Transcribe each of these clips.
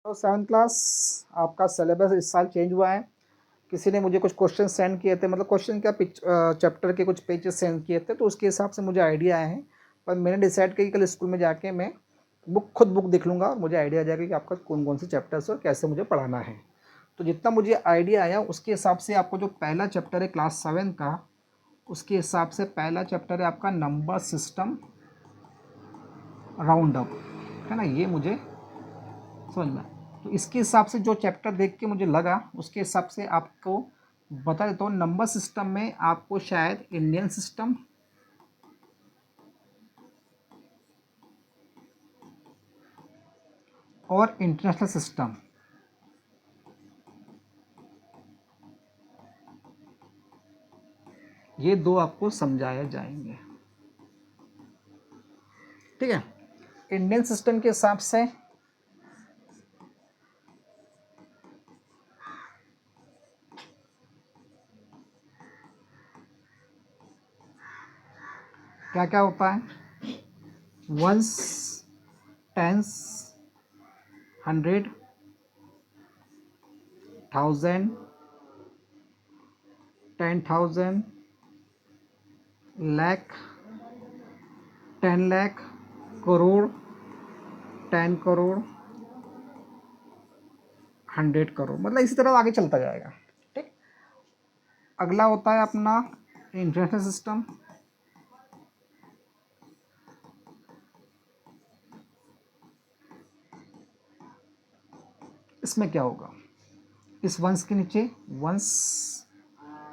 तो 7th class आपका syllabus इस साल चेंज हुआ है। किसी ने मुझे कुछ क्वेश्चन सेंड किए थे, मतलब क्वेश्चन क्या चैप्टर के कुछ पेजेस सेंड किए थे, तो उसके हिसाब से मुझे आइडिया आए हैं। पर मैंने डिसाइड किया कि कल स्कूल में जाके मैं खुद बुक देख लूँगा और मुझे आइडिया आ जाएगा कि आपका कौन कौन से चैप्टर्स और कैसे मुझे पढ़ाना है। तो जितना मुझे आइडिया आया उसके हिसाब से आपको जो पहला चैप्टर है क्लास 7 का, उसके हिसाब से पहला चैप्टर है आपका नंबर सिस्टम राउंड अप, है ना। ये मुझे समझ में। तो इसके हिसाब से जो चैप्टर देख के मुझे लगा उसके हिसाब से आपको बता देता हूँ। नंबर सिस्टम में आपको शायद इंडियन सिस्टम, और इंटरनेशनल सिस्टम, ये दो आपको समझाए जाएंगे, ठीक है। इंडियन सिस्टम के हिसाब से क्या क्या होता है, वंस, टेंस, 100, 1000, 10,000, लाख, 10 लाख, करोड़, 10 करोड़, 100 करोड़, मतलब इसी तरह आगे चलता जाएगा, ठीक। अगला होता है अपना इंटरनेशनल सिस्टम। इसमें क्या होगा, इस वंस के नीचे वंस,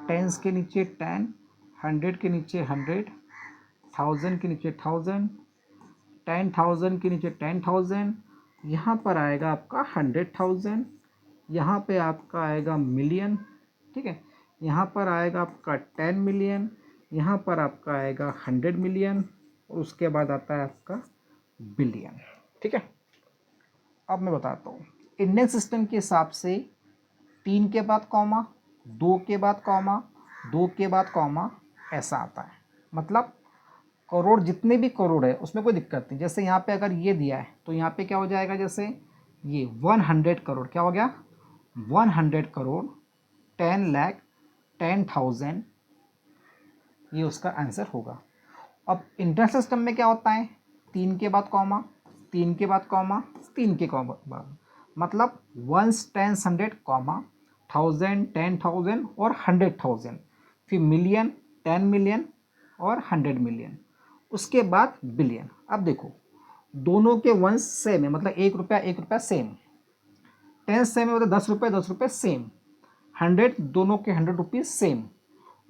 टेंस के नीचे 10, 100 के नीचे 100, 1000 के नीचे 1000, 10,000 के नीचे 10,000, यहाँ पर आएगा आपका 100,000, यहाँ पे आपका आएगा मिलियन, ठीक है। यहाँ पर आएगा आपका 10 मिलियन, यहाँ पर आपका आएगा 100 मिलियन, और उसके बाद आता है आपका बिलियन, ठीक है। अब मैं बताता हूँ इंडियन सिस्टम के हिसाब से 3 के बाद कॉमा, 2 के बाद कॉमा, 2 के बाद कॉमा, ऐसा आता है। मतलब करोड़, जितने भी करोड़ है उसमें कोई दिक्कत नहीं। जैसे यहाँ पे अगर ये दिया है तो यहाँ पे क्या हो जाएगा, जैसे ये 100 करोड़, क्या हो गया 100 करोड़, 10 लाख, 10,000, ये उसका आंसर होगा। अब इंटरनेशनल सिस्टम में क्या होता है, 3 के बाद कॉमा, 3 के बाद कॉमा, 3 के बाद, मतलब 1, 10, 100 कॉमा, 1000, 10,000 और 100,000, फिर मिलियन, 10 मिलियन और 100 मिलियन, उसके बाद बिलियन। अब देखो दोनों के वंस सेम है, मतलब 1 रुपया सेम, 10 सेम है, मतलब 10 रुपये 10 रुपये सेम, 100 दोनों के 100 रुपीज़ सेम,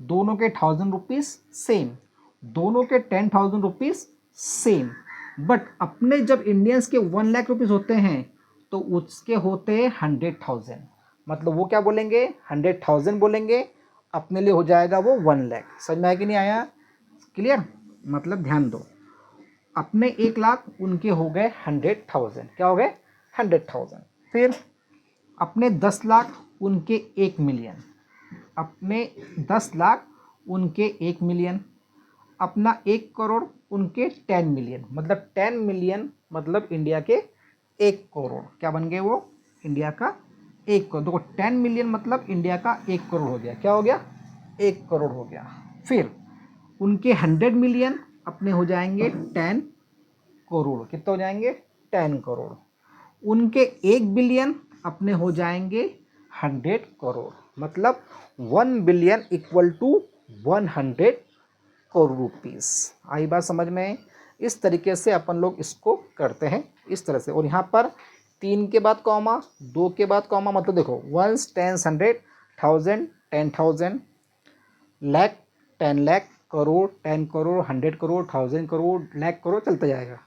दोनों के 1000 रुपीज़ सेम, दोनों के 10,000 रुपीज़ सेम। बट अपने जब इंडियंस के 1 लाख रुपीज़ होते हैं तो उसके होते हैं 100,000, मतलब वो क्या बोलेंगे 100,000 बोलेंगे, अपने लिए हो जाएगा वो 1 लाख। समझ में आया कि नहीं आया, क्लियर। मतलब ध्यान दो, अपने 1 लाख उनके हो गए 100,000, क्या हो गए 100,000। फिर अपने 10 लाख उनके 1 मिलियन, अपने 10 लाख उनके 1 मिलियन, अपना 1 करोड़ उनके 10 मिलियन, मतलब 10 मिलियन मतलब इंडिया के 1 करोड़, क्या बन गए वो इंडिया का 1 करोड़। देखो 10 मिलियन मतलब इंडिया का 1 करोड़ हो गया, क्या हो गया 1 करोड़ हो गया। फिर उनके 100 मिलियन अपने हो जाएंगे 10 करोड़, कितने हो जाएंगे 10 करोड़। उनके 1 बिलियन अपने हो जाएंगे 100 करोड़, मतलब 1 billion equal to 100 crore rupees. आई बात समझ में। इस तरीके से अपन लोग इसको करते हैं इस तरह से। और यहाँ पर 3 के बाद कॉमा, 2 के बाद कॉमा, मतलब देखो 1, 10, 100, 1000, 10,000, लाख, 10 लाख, करोड़, 10 करोड़, 100 करोड़, 1000 करोड़, लाख करोड़, चलता जाएगा।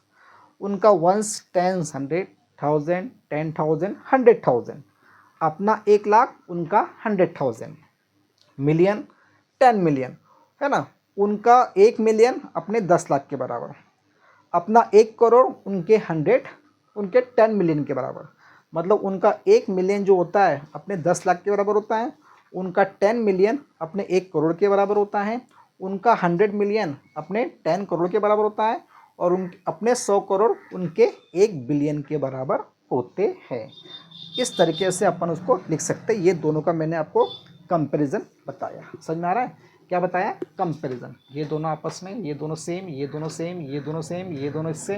उनका 1, 10, 100, 1000, 10,000, 100,000, अपना 1 लाख उनका 100,000, मिलियन 10 मिलियन, है ना। उनका 1 मिलियन अपने 10 लाख के बराबर, अपना 1 करोड़ उनके 100, उनके 10 मिलियन के बराबर, मतलब उनका 1 मिलियन जो होता है अपने 10 लाख के बराबर होता है, उनका 10 मिलियन अपने 1 करोड़ के बराबर होता है, उनका 100 मिलियन अपने 10 करोड़ के बराबर होता है, और उन अपने 100 करोड़ उनके 1 बिलियन के बराबर होते हैं। इस तरीके से अपन उसको लिख सकते हैं। ये दोनों का मैंने आपको कंपैरिजन बताया, समझ में आ रहा है? क्या बताया? कंपैरिजन। ये दोनों आपस में, ये दोनों सेम, ये दोनों सेम, ये दोनों सेम, ये दोनों इससे,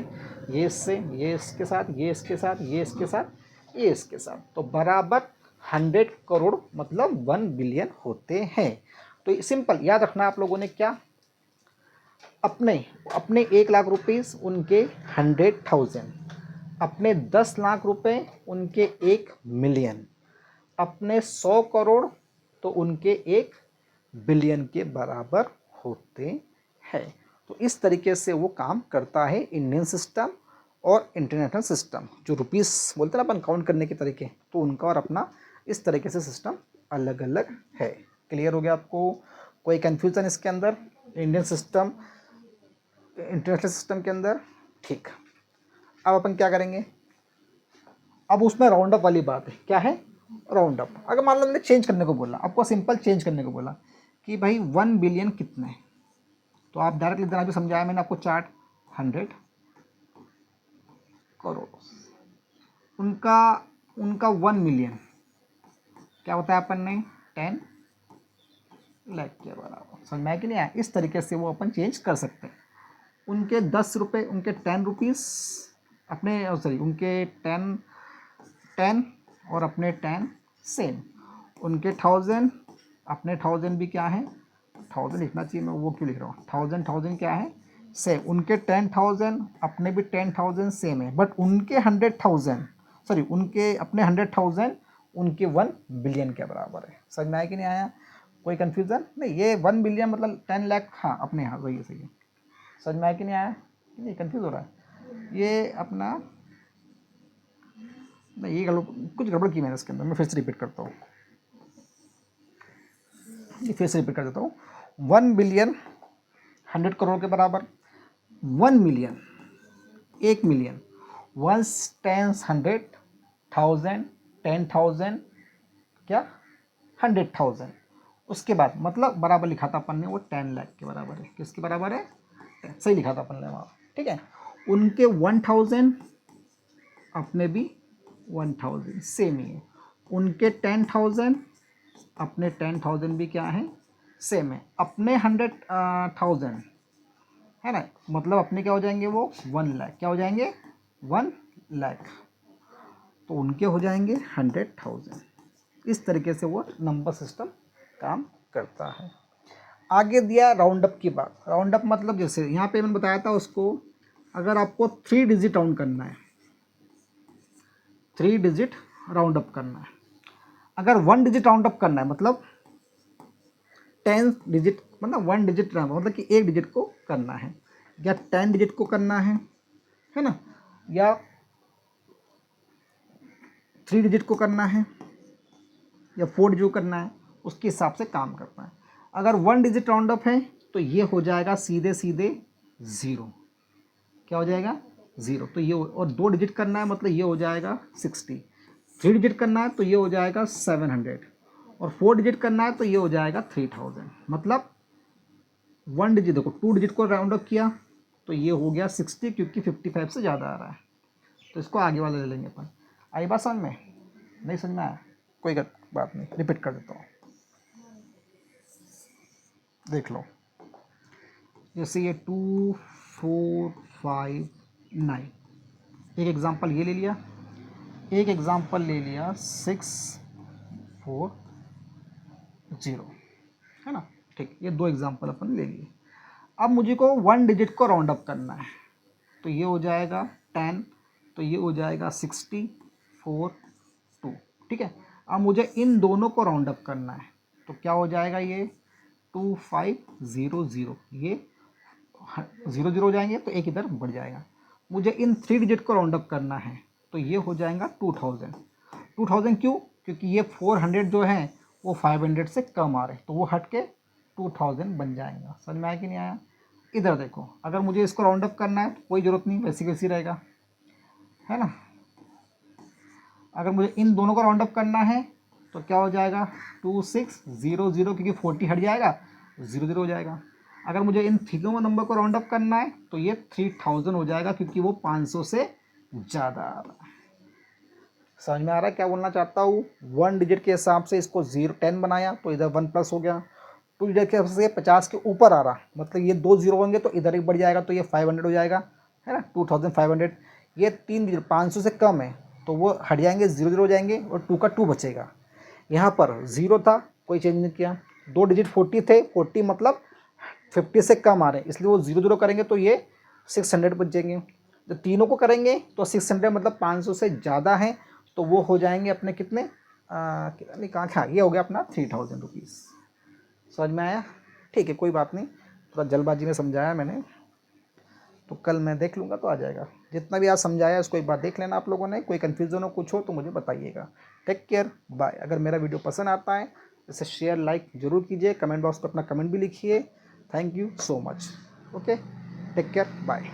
ये इससे, ये इसके साथ, ये इसके साथ, ये इसके साथ, ये इसके साथ, तो बराबर 100 करोड़ मतलब 1 बिलियन होते हैं। तो सिंपल याद रखना आप लोगों ने क्या, अपने अपने 1 लाख रुपीस उनके 100,000, अपने 10 लाख रुपए उनके 1 मिलियन, अपने 100 करोड़ तो उनके 1 बिलियन के बराबर होते हैं। तो इस तरीके से वो काम करता है इंडियन सिस्टम और इंटरनेशनल सिस्टम। जो रुपीस बोलते हैं ना अपन काउंट करने के तरीके, तो उनका और अपना इस तरीके से सिस्टम अलग अलग है। क्लियर हो गया आपको? कोई कन्फ्यूज़न इसके अंदर इंडियन सिस्टम इंटरनेशनल सिस्टम के अंदर? ठीक। अब अपन क्या करेंगे, अब उसमें राउंड अप वाली बात है। क्या है? Round up. अगर मान लो मैंने चेंज करने को बोला, आपको सिंपल चेंज करने को बोला कि भाई 1 बिलियन कितने, तो आप डायरेक्ट लिख देना। भी समझाया मैंने आपको चार्ट, 100 करोड़ उनका 1 मिलियन क्या बताया अपन ने, 10 लाख के बराबर। समझ में आया कि नहीं आया? इस तरीके से वो अपन चेंज कर सकते हैं। उनके 10 रुपये, उनके 10 रुपीज़ अपने, सॉरी उनके 10 और अपने 10 सेम, उनके 1000 अपने 1000 भी क्या है, 1000 लिखना चाहिए, मैं वो क्यों लिख रहा हूँ, 1000 क्या है सेम, उनके 10,000 अपने भी 10,000 सेम है, बट उनके 100,000 सॉरी उनके अपने 100,000 उनके 1 बिलियन के बराबर है। समझ में आया कि नहीं आया? कोई कन्फ्यूज़न नहीं? ये 1 बिलियन मतलब 10 लाख, हाँ अपने यहाँ वही है, सही है। समझ में आया कि नहीं आया? नहीं कन्फ्यूज़ हो रहा है ये अपना? नहीं, ये कुछ गड़बड़ की मैंने इसके अंदर, मैं फिर से रिपीट करता हूँ, ये फिर से रिपीट कर देता हूँ। 1 बिलियन 100 करोड़ के बराबर, 1 मिलियन 1 मिलियन, 1 10 100,000 10,000 क्या 100,000, उसके बाद मतलब बराबर लिखा था अपन ने वो 10 लाख के बराबर है। किसके बराबर है? 10, सही लिखा था अपन ने वहाँ, ठीक है। उनके 1000 अपने भी 1000 सेम ही है, उनके 10,000 अपने 10,000 भी क्या है सेम है, अपने 100,000 है ना, मतलब अपने क्या हो जाएंगे वो 1 लाख, क्या हो जाएंगे 1 लाख, तो उनके हो जाएंगे 100,000। इस तरीके से वो नंबर सिस्टम काम करता है। आगे दिया राउंड अप की बात। राउंड अप मतलब जैसे यहाँ पे मैंने बताया था उसको, अगर आपको 3 डिजिट राउंड करना है, 3 डिजिट राउंड अप करना है, अगर 1 डिजिट राउंड अप करना है मतलब 10 डिजिट, मतलब 1 डिजिट मतलब कि 1 डिजिट को करना है, या 10 डिजिट को करना है ना, या 3 डिजिट को करना है, या 4 डिजिट को करना है, उसके हिसाब से काम करता है। अगर 1 डिजिट राउंड अप है तो ये हो जाएगा सीधे सीधे 0, क्या हो जाएगा 0, तो ये, और 2 डिजिट करना है मतलब ये हो जाएगा 60, 3 डिजिट करना है तो ये हो जाएगा 700, और 4 डिजिट करना है तो ये हो जाएगा 3000। मतलब 1 डिजिट, देखो 2 डिजिट को राउंड अप किया तो ये हो गया 60, क्योंकि 55 से ज़्यादा आ रहा है, तो इसको आगे वाला ले लेंगे अपन। आई बात समझ में? नहीं समझ में आया? कोई बात नहीं, रिपीट कर देता हूँ, देख लो। जैसे ये 2 4 5 9, एक एग्जांपल ये ले लिया, एक एग्जांपल ले लिया 6 4 0, है ना, ठीक। ये 2 एग्जांपल अपन ले लिए। अब मुझे को 1 डिजिट को राउंड अप करना है, तो ये हो जाएगा 10, तो ये हो जाएगा 60 4 2, ठीक है। अब मुझे इन दोनों को राउंड अप करना है, तो क्या हो जाएगा ये 2500, ये 0 0 हो जाएंगे तो एक इधर बढ़ जाएगा। मुझे इन 3 डिजिट को राउंड अप करना है, तो ये हो जाएगा 2000। 2000 क्यों? क्योंकि ये 400 जो है वो 500 से कम आ रहे, तो वो हट के 2000 बन जाएगा। समझ में आया कि नहीं आया? इधर देखो, अगर मुझे इसको राउंड अप करना है तो कोई ज़रूरत नहीं, वैसी वैसी रहेगा, है ना। अगर मुझे इन दोनों को राउंड अप करना है तो क्या हो जाएगा 2600, क्योंकि 40 हट जाएगा, 0 0 हो जाएगा। अगर मुझे इन तीनों नंबर को राउंड अप करना है तो ये 3000 हो जाएगा, क्योंकि वो 500 से ज़्यादा आ रहा है। समझ में आ रहा है क्या बोलना चाहता हूँ? 1 डिजिट के हिसाब से इसको 10 बनाया तो इधर 1 प्लस हो गया। 2 डिजिट के हिसाब से 50 के ऊपर आ रहा, मतलब ये 2 जीरो होंगे तो इधर एक बढ़ जाएगा तो ये 500 हो जाएगा, है ना, 2500। ये 3 डिजिट 500 से कम है तो वो हट जाएंगे, 0 0 हो जाएंगे और 2 का 2 बचेगा। यहाँ पर 0 था, कोई चेंज नहीं किया। 2 डिजिट 40 थे, 40 मतलब 50 से कम आ रहे हैं, इसलिए वो 0 0 करेंगे तो ये 600 बच जाएंगे। जब तीनों को करेंगे तो 600 मतलब 500 से ज़्यादा है तो वो हो जाएंगे अपने कितने, कितने कहाँ क्या, ये हो गया अपना 3000 रुपीज़। समझ में आया? ठीक है, कोई बात नहीं, थोड़ा जल्दबाजी में समझाया मैंने, तो कल मैं देख लूँगा तो आ जाएगा। जितना भी आज समझाया उसको एक बार देख लेना आप लोगों ने, कोई कन्फ्यूज़न हो कुछ हो तो मुझे बताइएगा। Take care, bye. अगर मेरा वीडियो पसंद आता है इसे शेयर लाइक ज़रूर कीजिए, कमेंट बॉक्स पर अपना कमेंट भी लिखिए। Thank you so much. Okay, take care, bye.